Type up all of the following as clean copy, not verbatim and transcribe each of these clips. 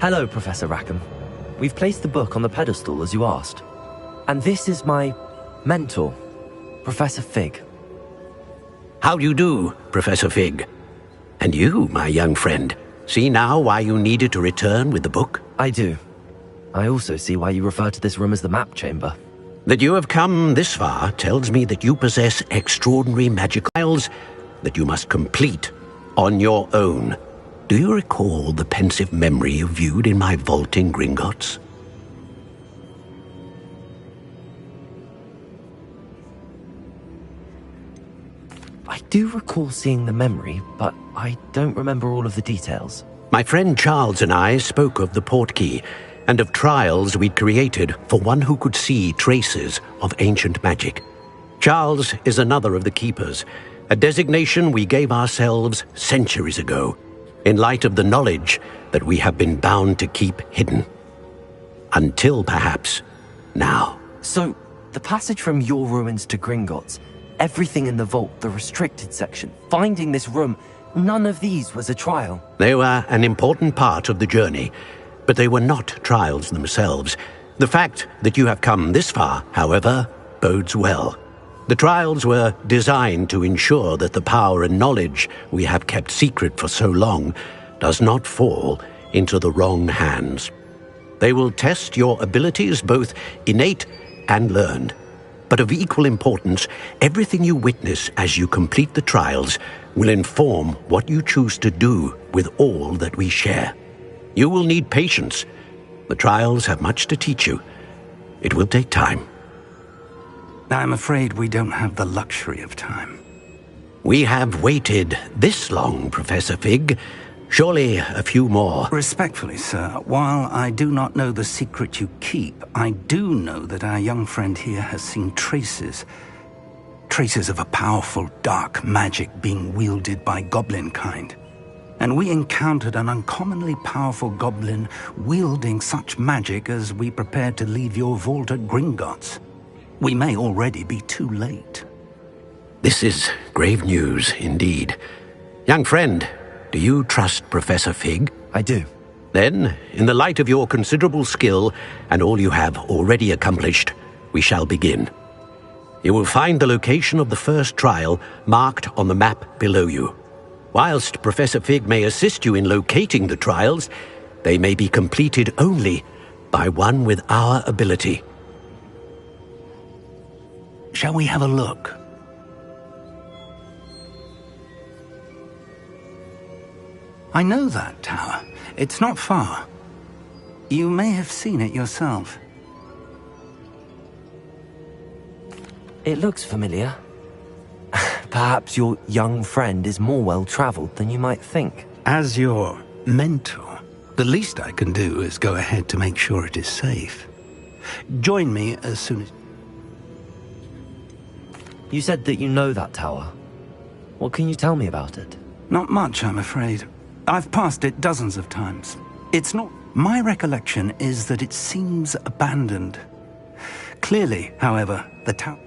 Hello, Professor Rackham. We've placed the book on the pedestal as you asked. And this is my mentor, Professor Fig. How do you do, Professor Fig? And you, my young friend, see now why you needed to return with the book? I do. I also see why you refer to this room as the map chamber. That you have come this far tells me that you possess extraordinary magic trials that you must complete on your own. Do you recall the pensive memory you viewed in my vault in Gringotts? I do recall seeing the memory, but I don't remember all of the details. My friend Charles and I spoke of the portkey and of trials we'd created for one who could see traces of ancient magic. Charles is another of the keepers, a designation we gave ourselves centuries ago, in light of the knowledge that we have been bound to keep hidden. Until perhaps now. So, the passage from your ruins to Gringotts, everything in the vault, the restricted section, finding this room, none of these was a trial. They were an important part of the journey, but they were not trials themselves. The fact that you have come this far, however, bodes well. The trials were designed to ensure that the power and knowledge we have kept secret for so long does not fall into the wrong hands. They will test your abilities, both innate and learned. But of equal importance, everything you witness as you complete the trials will inform what you choose to do with all that we share. You will need patience. The trials have much to teach you. It will take time. I'm afraid we don't have the luxury of time. We have waited this long, Professor Fig. Surely a few more. Respectfully, sir, while I do not know the secret you keep, I do know that our young friend here has seen traces of a powerful dark magic being wielded by goblin kind. And we encountered an uncommonly powerful goblin wielding such magic as we prepared to leave your vault at Gringotts. We may already be too late. This is grave news indeed. Young friend, do you trust Professor Fig? I do. Then, in the light of your considerable skill and all you have already accomplished, we shall begin. You will find the location of the first trial marked on the map below you. Whilst Professor Fig may assist you in locating the trials, they may be completed only by one with our ability. Shall we have a look? I know that tower. It's not far. You may have seen it yourself. It looks familiar. Perhaps your young friend is more well-traveled than you might think. As your mentor, the least I can do is go ahead to make sure it is safe. Join me as soon as... You said that you know that tower. What can you tell me about it? Not much, I'm afraid. I've passed it dozens of times. It's not... My recollection is that it seems abandoned. Clearly, however, the tower...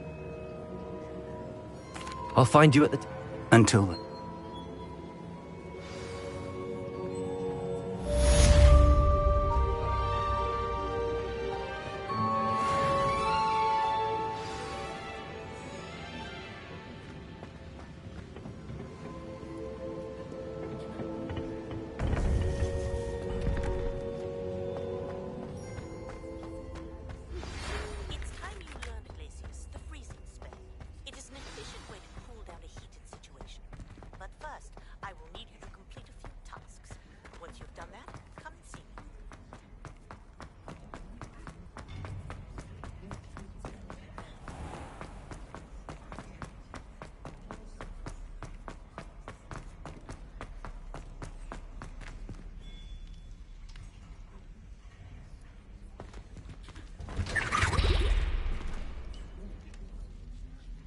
I'll find you at the... Until then.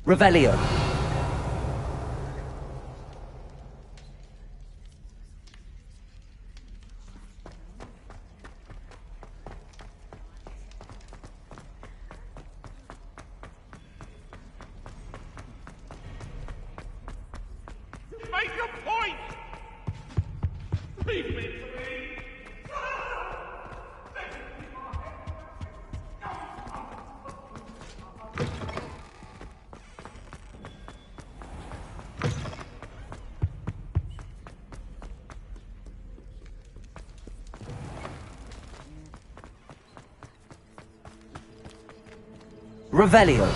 Revelio. Make your point! Leave me to me! Revelio.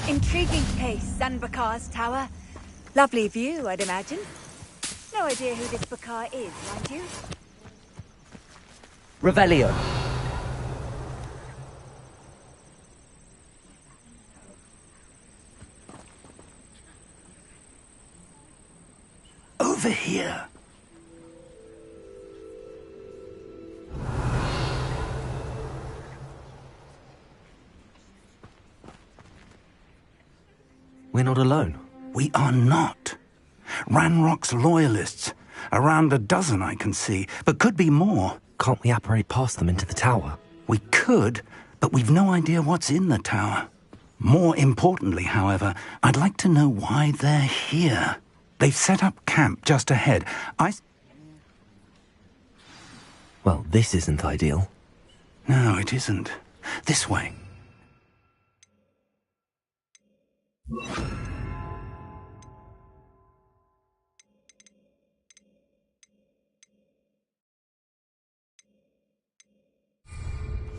Intriguing case, Zanbakar's tower. Lovely view, I'd imagine. No idea who this Bakar is, mind you. Revelio. Over here. We're not alone. We are not. Ranrock's loyalists. Around a dozen I can see, but could be more. Can't we apparate past them into the tower? We could, but we've no idea what's in the tower. More importantly, however, I'd like to know why they're here. They've set up camp just ahead. Well, this isn't ideal. No, it isn't. This way.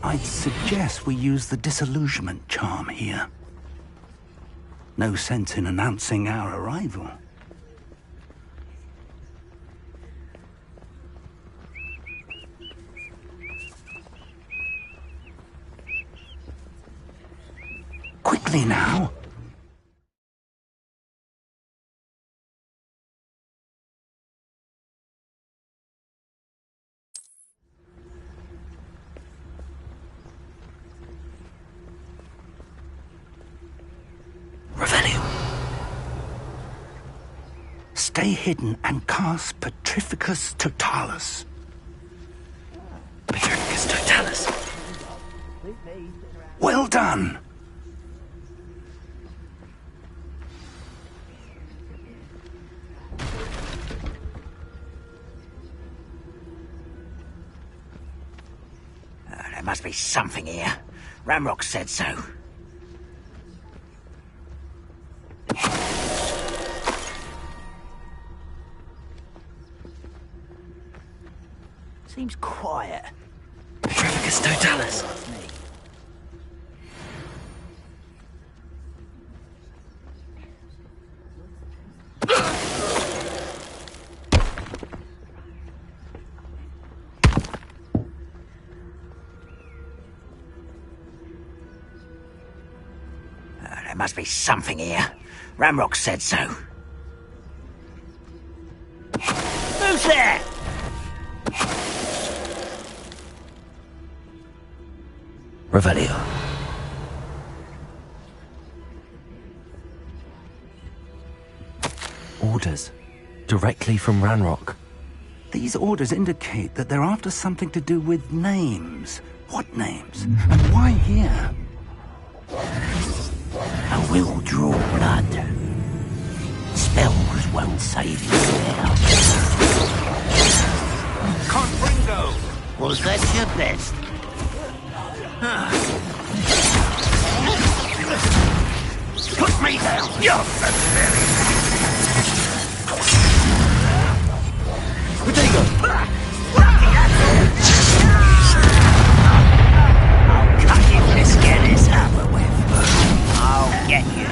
I'd suggest we use the disillusionment charm here. No sense in announcing our arrival. Quickly now! Revelio. Stay hidden and cast Petrificus Totalis. Petrificus Totalis. Well done! There must be something here. Ranrock said so. Seems quiet. Petrificus Totalis. There must be something here. Ramrock said so. Who's there? Revelio. Orders. Directly from Ranrock. These orders indicate that they're after something to do with names. What names? And why here? I will draw blood. Spells won't save you now. Confringo! Was that your best? Put me down! You're pathetic! Rodrigo! I'll cut you when this get is over with. I'll get you.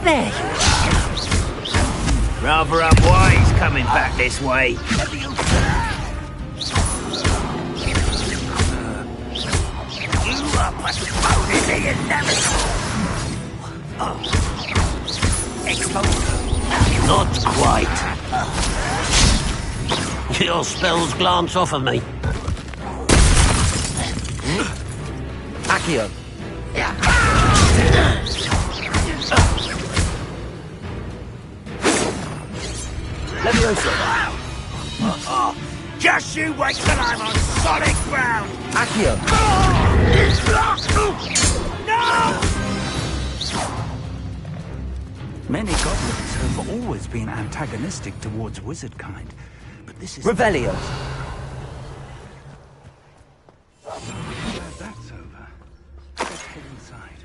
There you are. Rather unwise coming back this way. You are postponing the inevitable. Exposure. Not quite. Your spells glance off of me. Accio. Leviosa. Just you wait till I'm on solid ground. Accio. No! Many goblins have always been antagonistic towards wizard kind, but this is... Revelio. That's over. Let's head inside.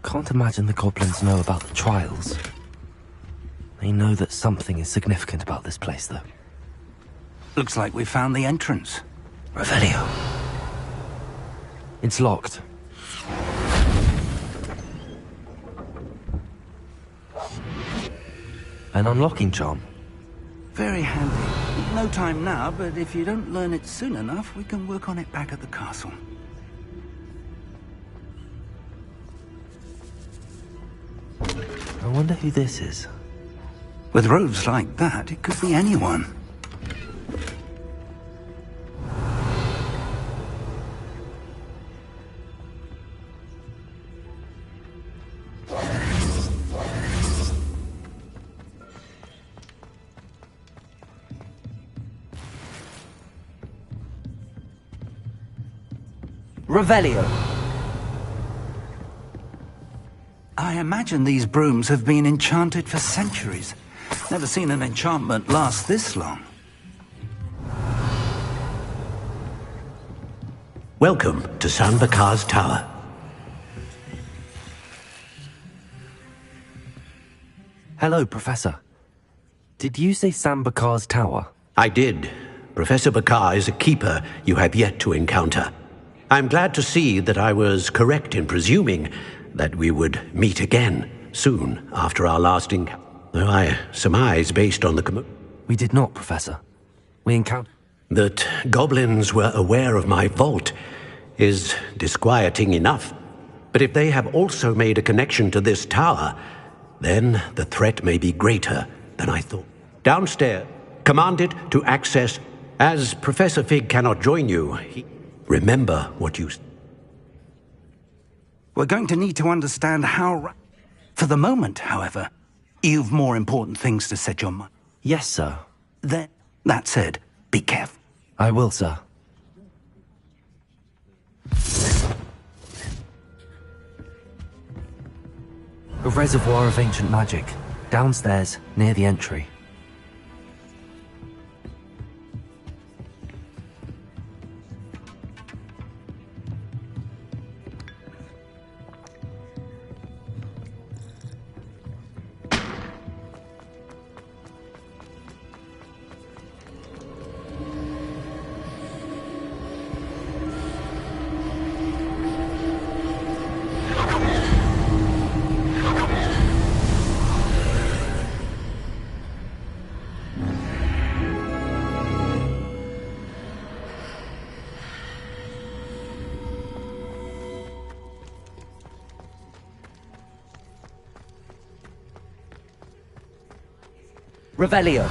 Can't imagine the goblins know about the trials. They know that something is significant about this place, though. Looks like we found the entrance. Revelio. It's locked. An unlocking charm. Very handy. No time now, but if you don't learn it soon enough, we can work on it back at the castle. I wonder who this is. With robes like that, it could be anyone. Revelio. I imagine these brooms have been enchanted for centuries. Never seen an enchantment last this long. Welcome to San Bakar's Tower. Hello, Professor. Did you say San Bakar's Tower? I did. Professor Bakar is a keeper you have yet to encounter. I'm glad to see that I was correct in presuming that we would meet again soon after our last encounter. Though I surmise, based on the We did not, Professor. We encountered... that goblins were aware of my vault is disquieting enough. But if they have also made a connection to this tower, then the threat may be greater than I thought. Downstairs, commanded to access. As Professor Fig cannot join you, remember what you... We're going to need to understand how... For the moment, however, you've more important things to set your mind. Yes, sir. Then, that said, be careful. I will, sir. A reservoir of ancient magic. Downstairs, near the entry. Revelio.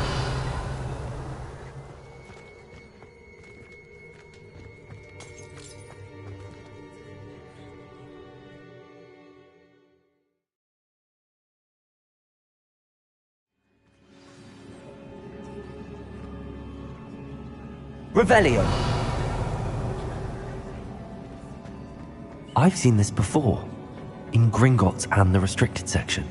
Revelio. I've seen this before, in Gringotts and the restricted section.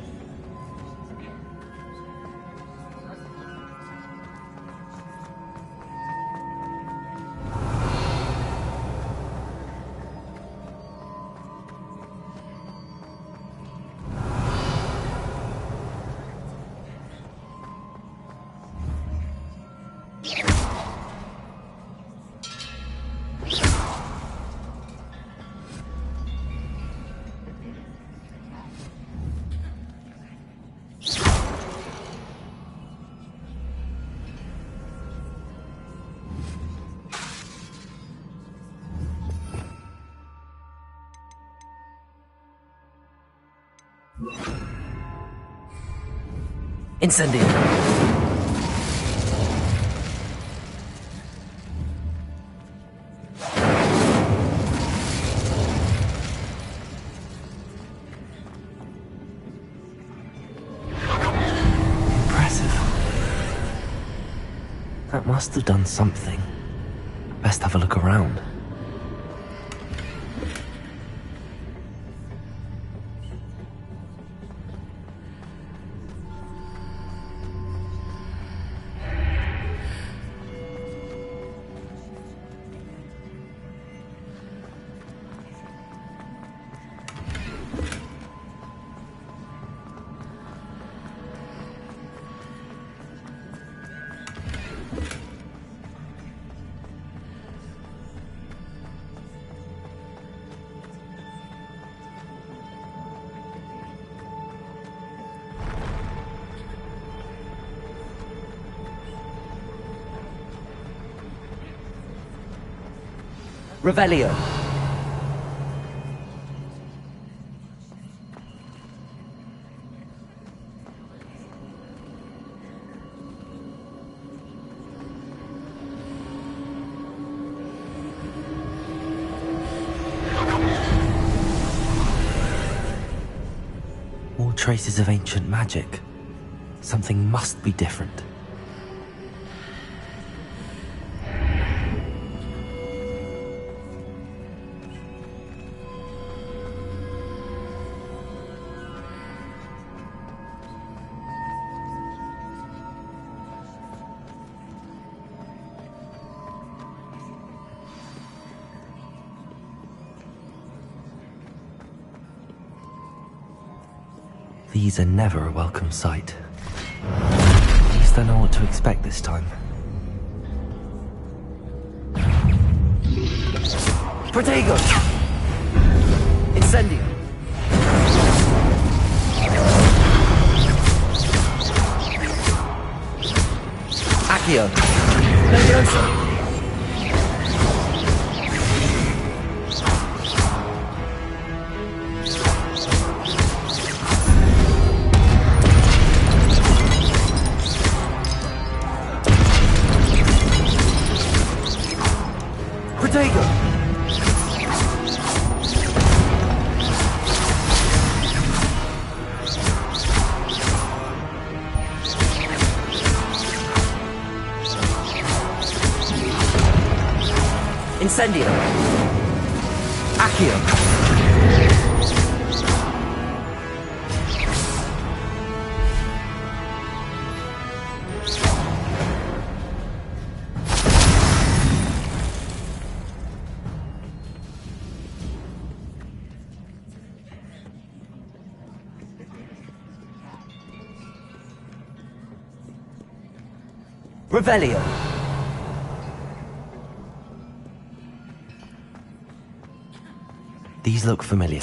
Incendio. Impressive. That must have done something. Best have a look around. Revelio. More traces of ancient magic. Something must be different. These are never a welcome sight. At least I know what to expect this time. Protego! Incendio! Accio! Leviosa! Protego! Incendio! Accio! Revelio. These look familiar.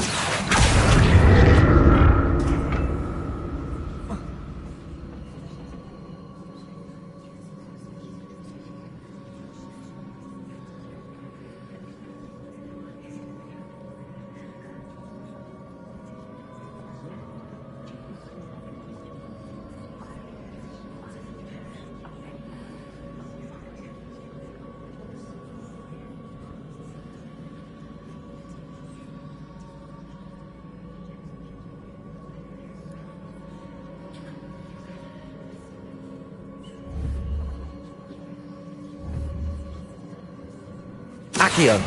Accio.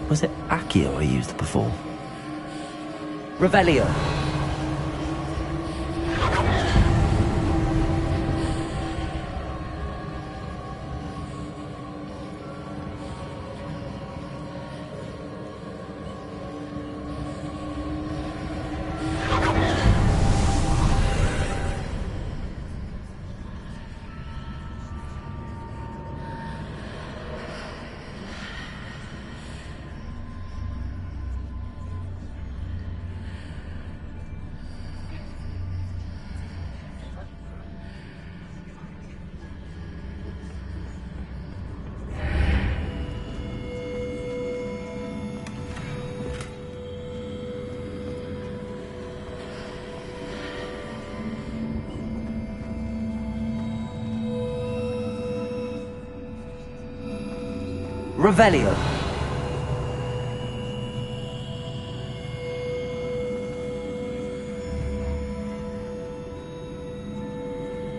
Was it Accio I used before? Revelio. Revelio.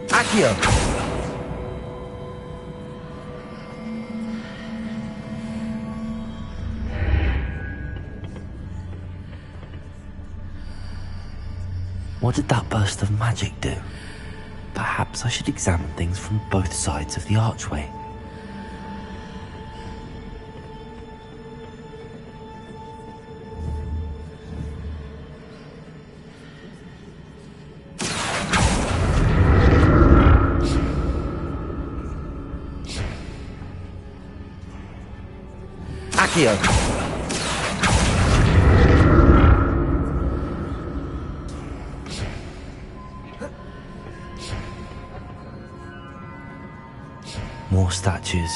Accio. What did that burst of magic do? Perhaps I should examine things from both sides of the archway. Accio. More statues.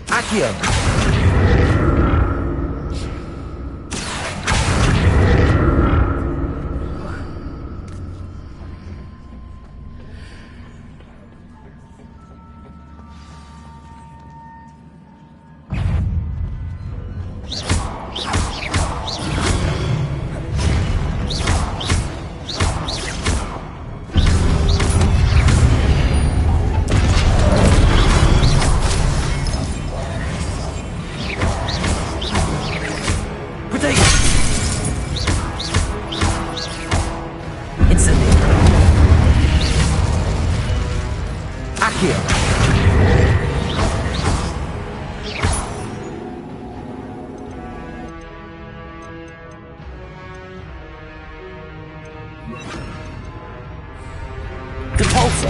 Accio. Depulso.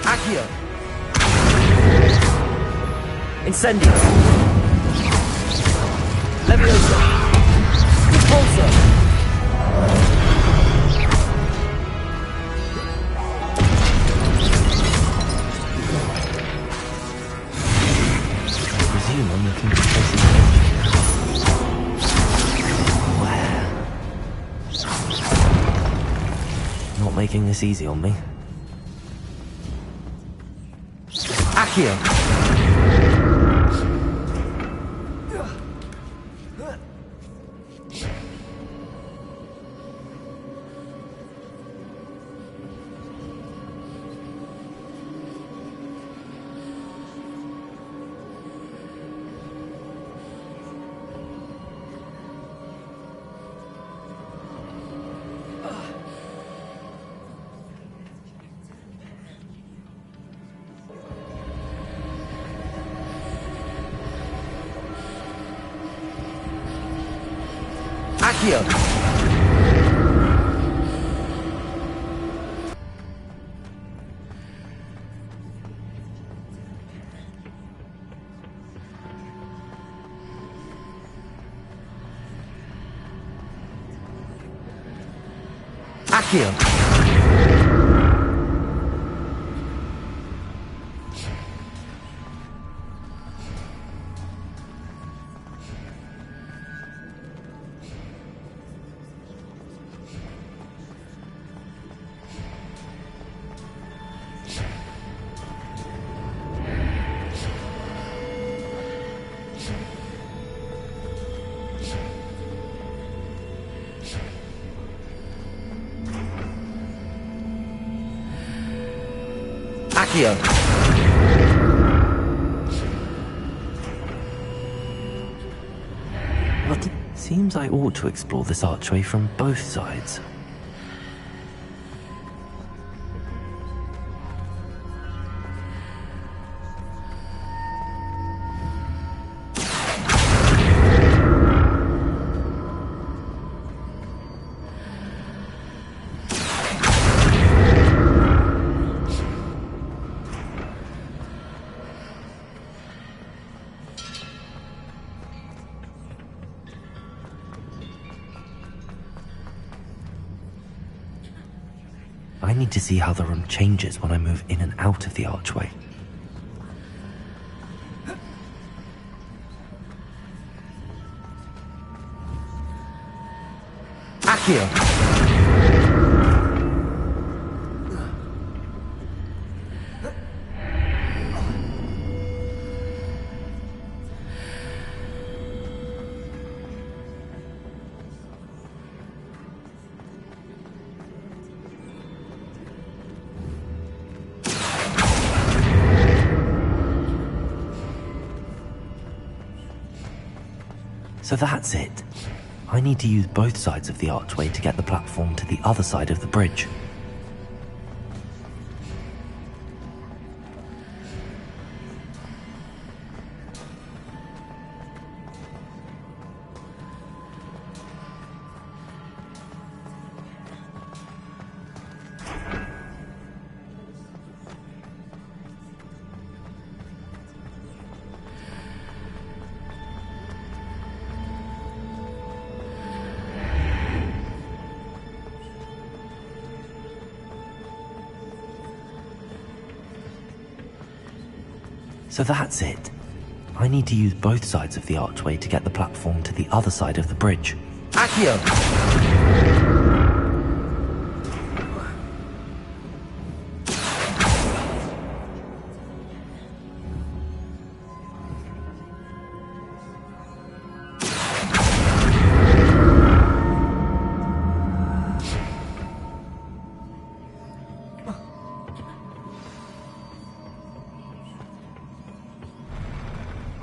Accio. Incendio. Levioso. Depulso. I'm looking for places. Where? Not making this easy on me. Accio. Accio. Accio! Accio! But it seems I ought to explore this archway from both sides. I need to see how the room changes when I move in and out of the archway. Accio! So that's it. I need to use both sides of the archway to get the platform to the other side of the bridge. So that's it. I need to use both sides of the archway to get the platform to the other side of the bridge. Accio!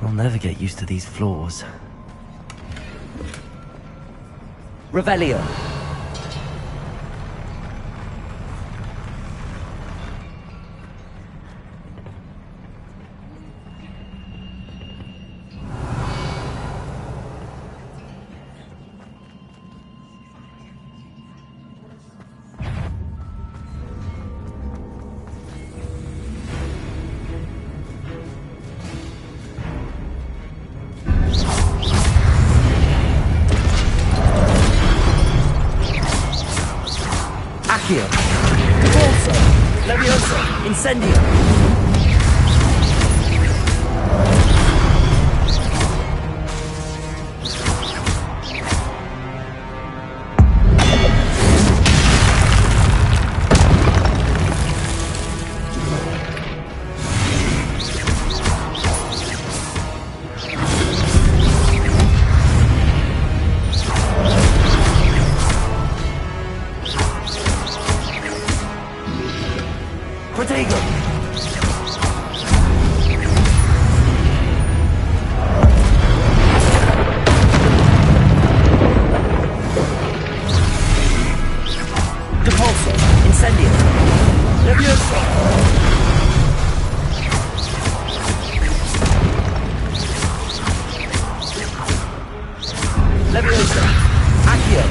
I'll never get used to these floors. Revelio. Accio! Corso! Levioso! Incendio! Protego! Depulso! Incendio! Levioso! Levioso! Accio!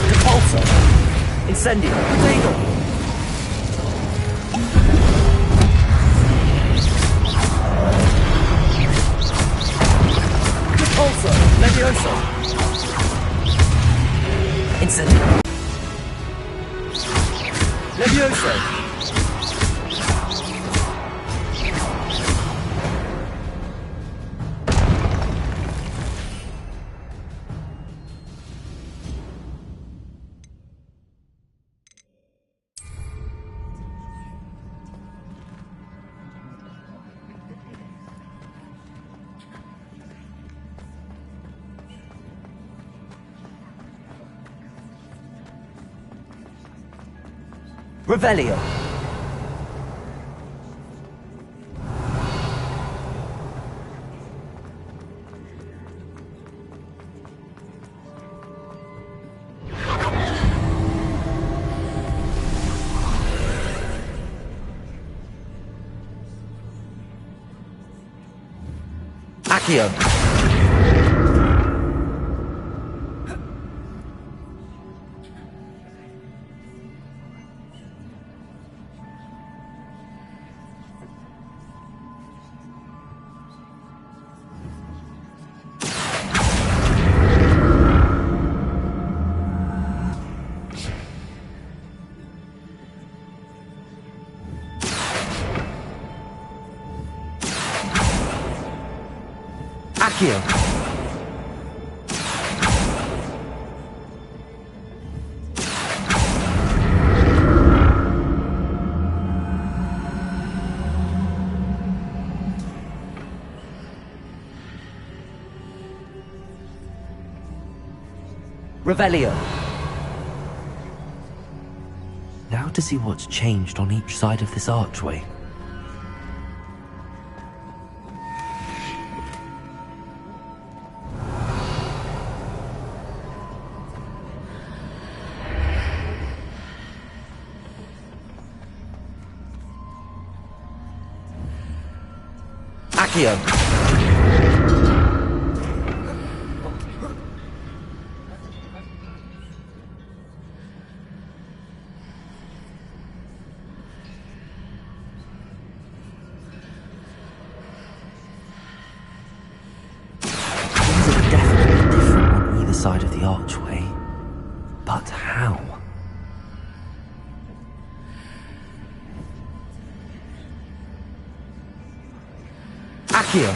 Depulso! Incendio! Protego! Depulso! Levioso! Revelio. Accio. Accio. Revelio. Now to see what's changed on each side of this archway. Accio. Things are definitely different on either side of the archway. But how? Accio.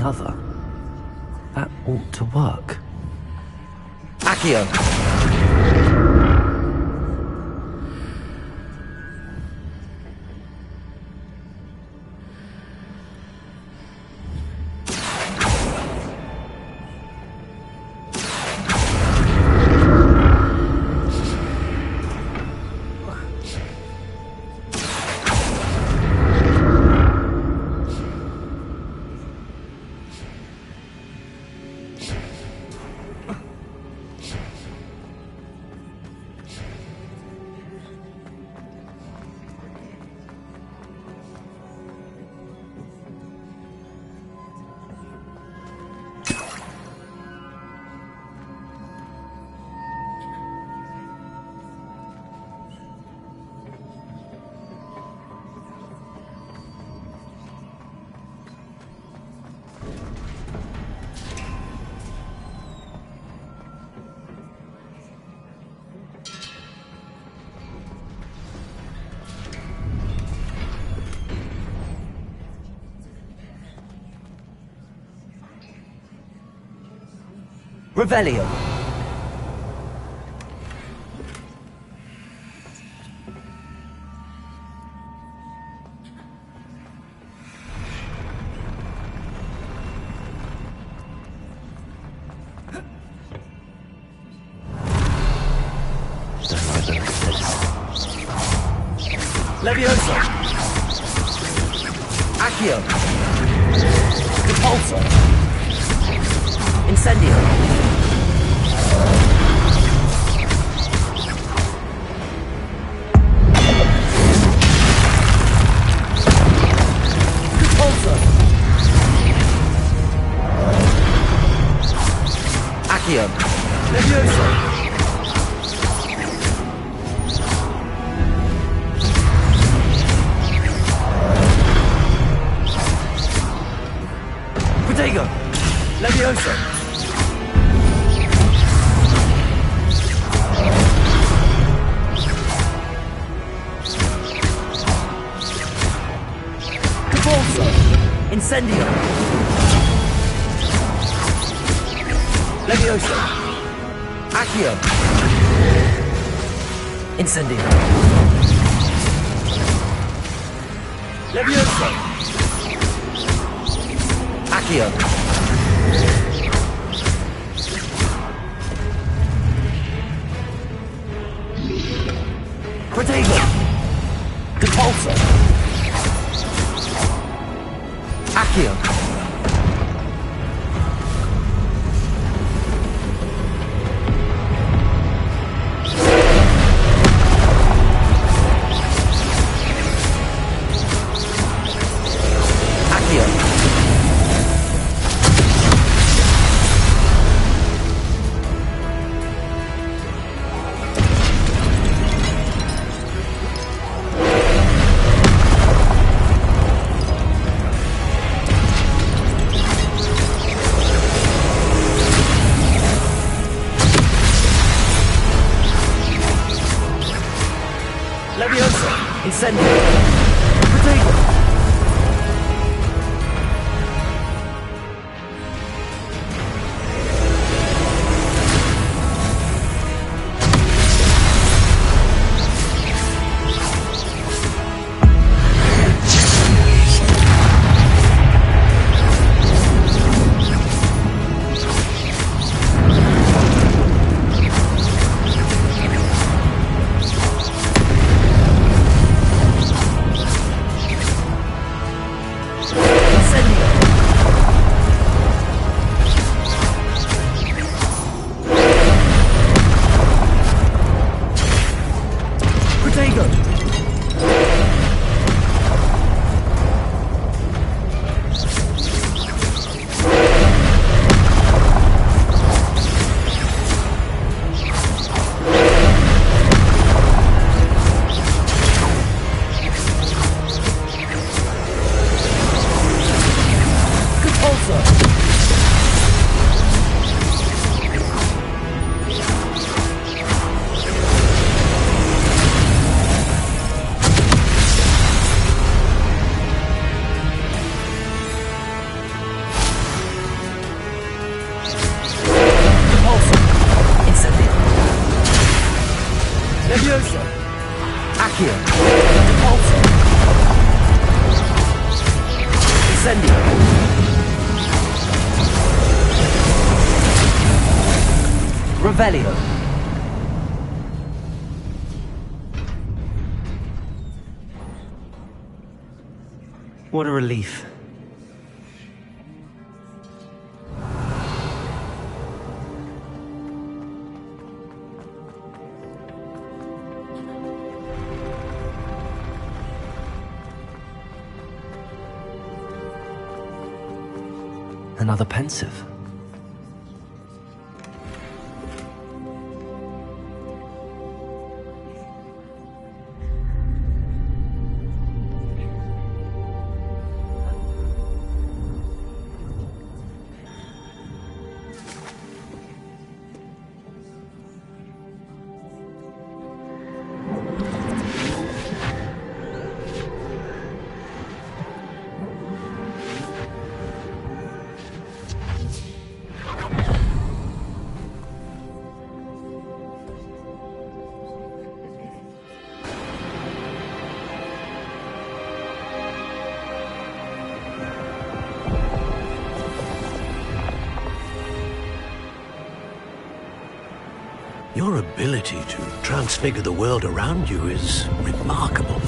Other. That ought to work. Accio. Revelio. Levioso. Accio. Repulsor. Incendio. Accio. Levioso. Protego. Levioso. Repulsor! Incendio! Levioso! Accio! Incendio! Levioso! Accio! Protego! Repulsor! Accio! Accio! Levioso! Incendio! Protego! Protego! Repulsor! Incendio! Levioso! Accio! Repulsor! Incendio! Revelio! What a relief. Another pensive. Your ability to transfigure the world around you is remarkable.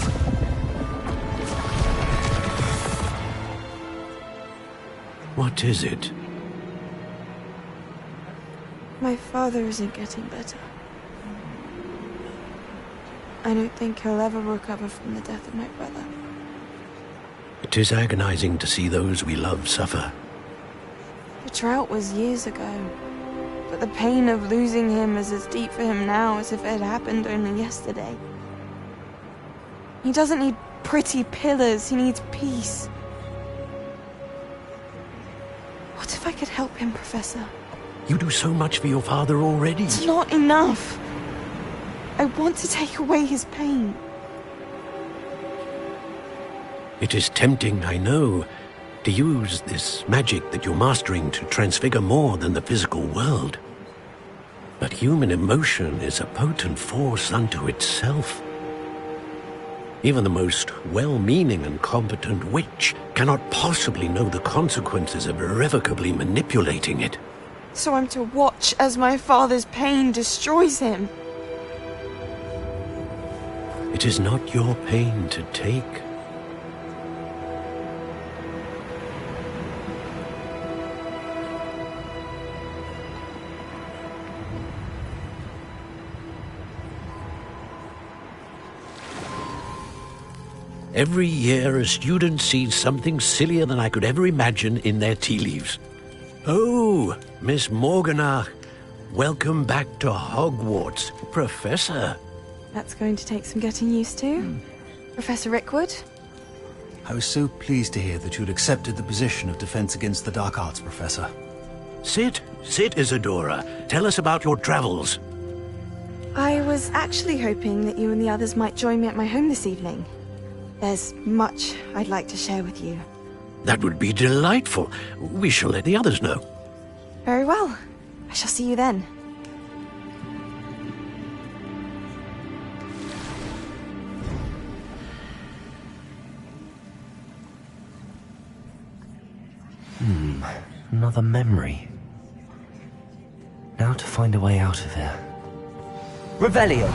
What is it? My father isn't getting better. I don't think he'll ever recover from the death of my brother. It is agonizing to see those we love suffer. The drought was years ago, but the pain of losing him is as deep for him now as if it had happened only yesterday. He doesn't need pretty pillars, he needs peace. What if I could help him, Professor? You do so much for your father already. It's not enough. I want to take away his pain. It is tempting, I know, to use this magic that you're mastering to transfigure more than the physical world. But human emotion is a potent force unto itself. Even the most well-meaning and competent witch cannot possibly know the consequences of irrevocably manipulating it. So I'm to watch as my father's pain destroys him. It is not your pain to take. Every year, a student sees something sillier than I could ever imagine in their tea leaves. Oh, Miss Morganach, welcome back to Hogwarts, Professor. That's going to take some getting used to. Professor Rickwood? I was so pleased to hear that you'd accepted the position of Defense Against the Dark Arts, Professor. Sit, Isadora. Tell us about your travels. I was actually hoping that you and the others might join me at my home this evening. There's much I'd like to share with you. That would be delightful. We shall let the others know. Very well. I shall see you then. Another memory. Now to find a way out of here. Revelio!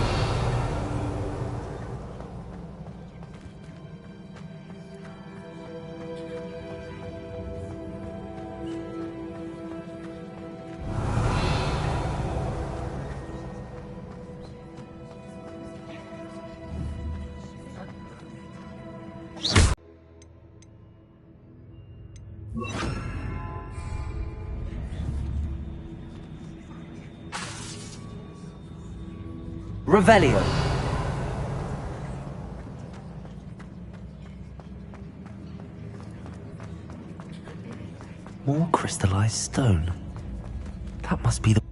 Revelio. More crystallized stone. That must be the